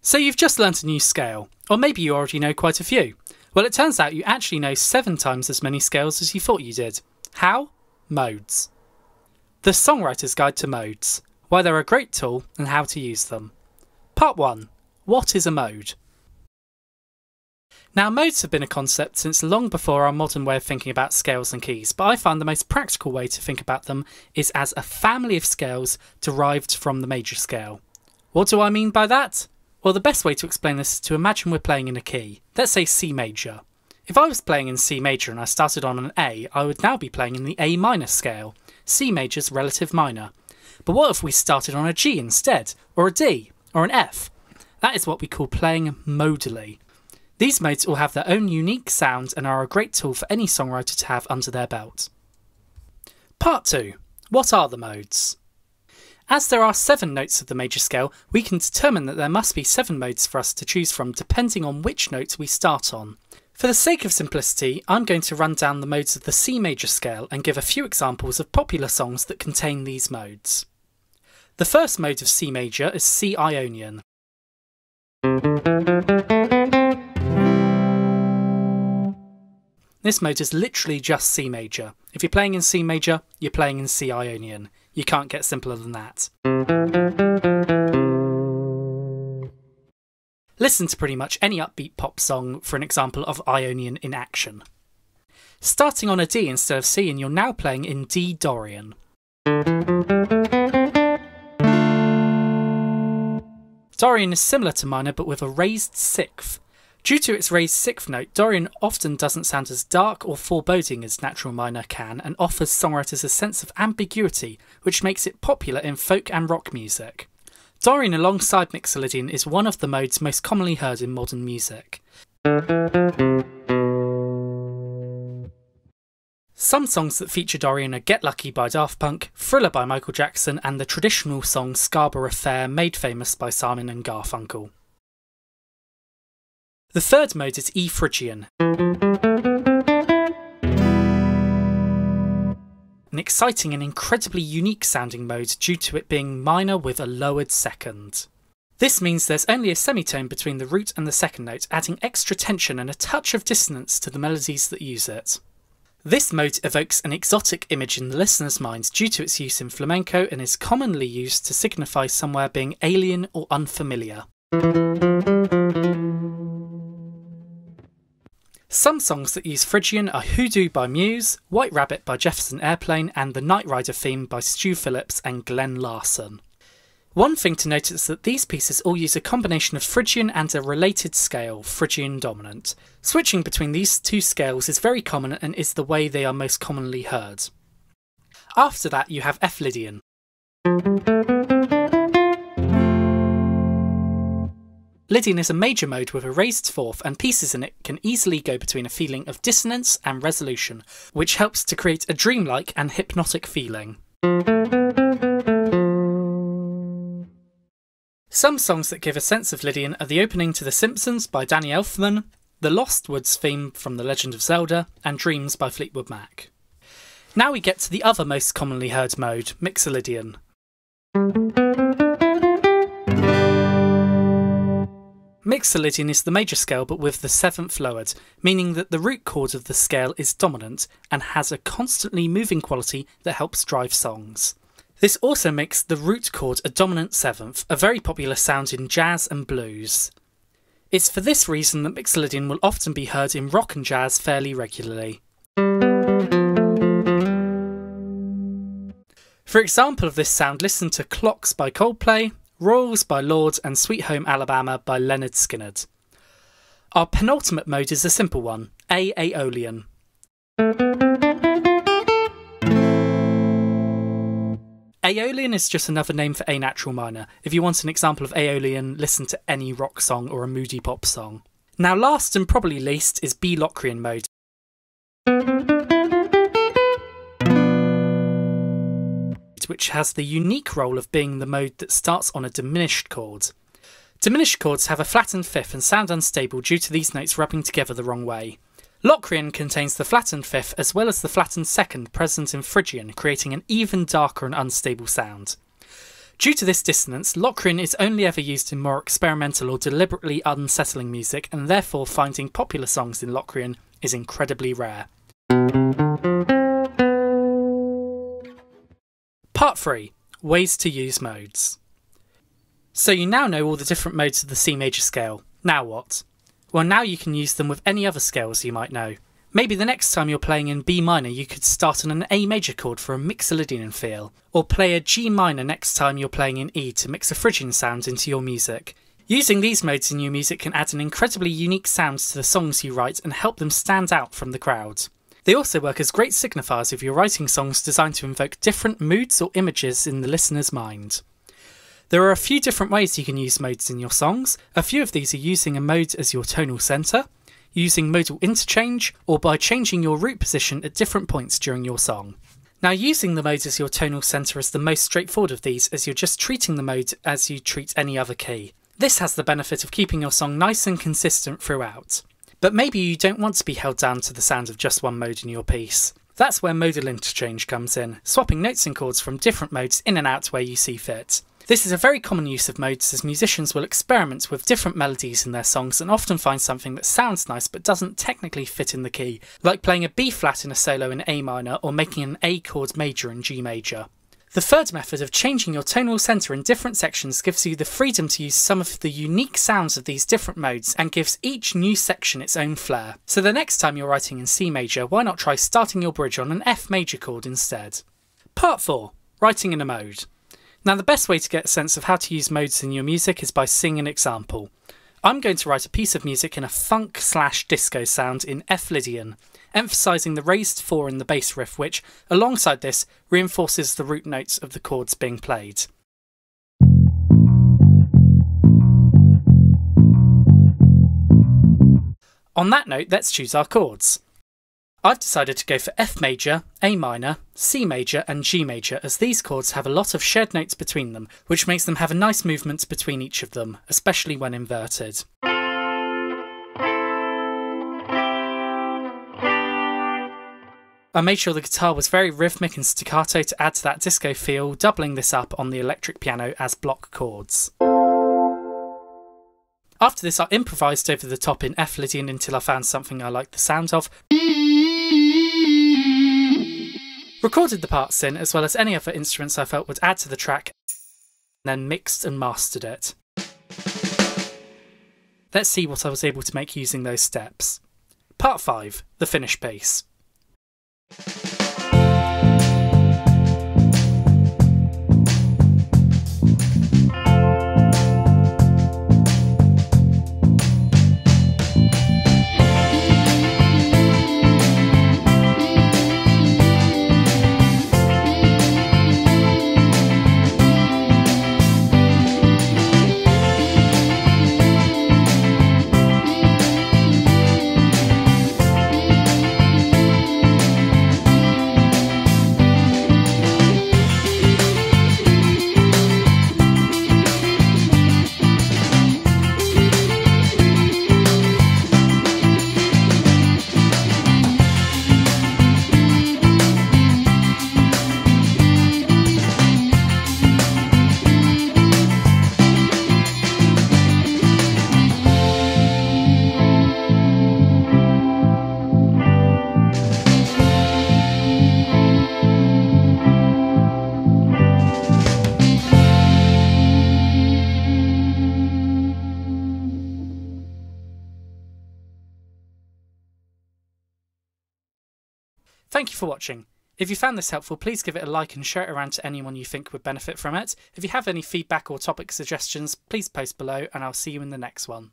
So you've just learnt a new scale, or maybe you already know quite a few. Well, it turns out you actually know 7 times as many scales as you thought you did. How? Modes. The Songwriter's Guide to Modes, why they're a great tool and how to use them. Part 1. What is a mode? Now, modes have been a concept since long before our modern way of thinking about scales and keys, but I find the most practical way to think about them is as a family of scales derived from the major scale. What do I mean by that? Well, the best way to explain this is to imagine we're playing in a key. Let's say C major. If I was playing in C major and I started on an A, I would now be playing in the A minor scale, C major's relative minor. But what if we started on a G instead, or a D, or an F? That is what we call playing modally. These modes all have their own unique sound and are a great tool for any songwriter to have under their belt. Part 2. What are the modes? As there are 7 notes of the major scale, we can determine that there must be 7 modes for us to choose from depending on which note we start on. For the sake of simplicity, I'm going to run down the modes of the C major scale and give a few examples of popular songs that contain these modes. The first mode of C major is C Ionian. This mode is literally just C major. If you're playing in C major, you're playing in C Ionian. You can't get simpler than that. Listen to pretty much any upbeat pop song for an example of Ionian in action. Starting on a D instead of C, and you're now playing in D Dorian. Dorian is similar to minor but with a raised sixth. Due to its raised sixth note, Dorian often doesn't sound as dark or foreboding as natural minor can and offers songwriters a sense of ambiguity, which makes it popular in folk and rock music. Dorian alongside Mixolydian is one of the modes most commonly heard in modern music. Some songs that feature Dorian are Get Lucky by Daft Punk, Thriller by Michael Jackson and the traditional song Scarborough Fair made famous by Simon and Garfunkel. The third mode is E Phrygian, an exciting and incredibly unique sounding mode due to it being minor with a lowered second. This means there's only a semitone between the root and the second note, adding extra tension and a touch of dissonance to the melodies that use it. This mode evokes an exotic image in the listener's mind due to its use in flamenco and is commonly used to signify somewhere being alien or unfamiliar. Some songs that use Phrygian are Hoodoo by Muse, White Rabbit by Jefferson Airplane and the Knight Rider theme by Stu Phillips and Glenn Larson. One thing to note is that these pieces all use a combination of Phrygian and a related scale, Phrygian dominant. Switching between these two scales is very common and is the way they are most commonly heard. After that you have F Lydian. Lydian is a major mode with a raised fourth and pieces in it can easily go between a feeling of dissonance and resolution, which helps to create a dreamlike and hypnotic feeling. Some songs that give a sense of Lydian are the opening to The Simpsons by Danny Elfman, the Lost Woods theme from The Legend of Zelda, and Dreams by Fleetwood Mac. Now we get to the other most commonly heard mode, Mixolydian. Mixolydian is the major scale but with the 7th lowered, meaning that the root chord of the scale is dominant and has a constantly moving quality that helps drive songs. This also makes the root chord a dominant 7th, a very popular sound in jazz and blues. It's for this reason that Mixolydian will often be heard in rock and jazz fairly regularly. For example of this sound, listen to Clocks by Coldplay, Royals by Lorde and Sweet Home Alabama by Leonard Skinner. Our penultimate mode is a simple one, Aeolian. Aeolian is just another name for A natural minor. If you want an example of Aeolian, listen to any rock song or a moody pop song. Now last and probably least is B Locrian mode. Which has the unique role of being the mode that starts on a diminished chord. Diminished chords have a flattened fifth and sound unstable due to these notes rubbing together the wrong way. Locrian contains the flattened fifth as well as the flattened second present in Phrygian, creating an even darker and unstable sound. Due to this dissonance, Locrian is only ever used in more experimental or deliberately unsettling music, and therefore finding popular songs in Locrian is incredibly rare. Part 3. Ways to use modes. So you now know all the different modes of the C major scale. Now what? Well, now you can use them with any other scales you might know. Maybe the next time you're playing in B minor you could start on an A major chord for a Mixolydian feel, or play a G minor next time you're playing in E to mix a Phrygian sound into your music. Using these modes in your music can add an incredibly unique sound to the songs you write and help them stand out from the crowd. They also work as great signifiers if you're writing songs designed to invoke different moods or images in the listener's mind. There are a few different ways you can use modes in your songs. A few of these are using a mode as your tonal centre, using modal interchange, or by changing your root position at different points during your song. Now, using the mode as your tonal centre is the most straightforward of these, as you're just treating the mode as you treat any other key. This has the benefit of keeping your song nice and consistent throughout. But maybe you don't want to be held down to the sound of just one mode in your piece. That's where modal interchange comes in, swapping notes and chords from different modes in and out where you see fit. This is a very common use of modes, as musicians will experiment with different melodies in their songs and often find something that sounds nice but doesn't technically fit in the key, like playing a B flat in a solo in A minor or making an A chord major in G major. The third method of changing your tonal centre in different sections gives you the freedom to use some of the unique sounds of these different modes and gives each new section its own flair. So the next time you're writing in C major, why not try starting your bridge on an F major chord instead? Part 4. Writing in a mode. Now, the best way to get a sense of how to use modes in your music is by seeing an example. I'm going to write a piece of music in a funk/disco sound in F Lydian, emphasising the raised 4 in the bass riff, which, alongside this, reinforces the root notes of the chords being played. On that note, let's choose our chords. I've decided to go for F major, A minor, C major and G major, as these chords have a lot of shared notes between them, which makes them have a nice movement between each of them, especially when inverted. I made sure the guitar was very rhythmic and staccato to add to that disco feel, doubling this up on the electric piano as block chords. After this, I improvised over the top in F Lydian until I found something I liked the sound of. Recorded the parts in, as well as any other instruments I felt would add to the track, then mixed and mastered it. Let's see what I was able to make using those steps. Part 5. The finished piece. Thank you for watching. If you found this helpful, please give it a like and share it around to anyone you think would benefit from it. If you have any feedback or topic suggestions, please post below and I'll see you in the next one.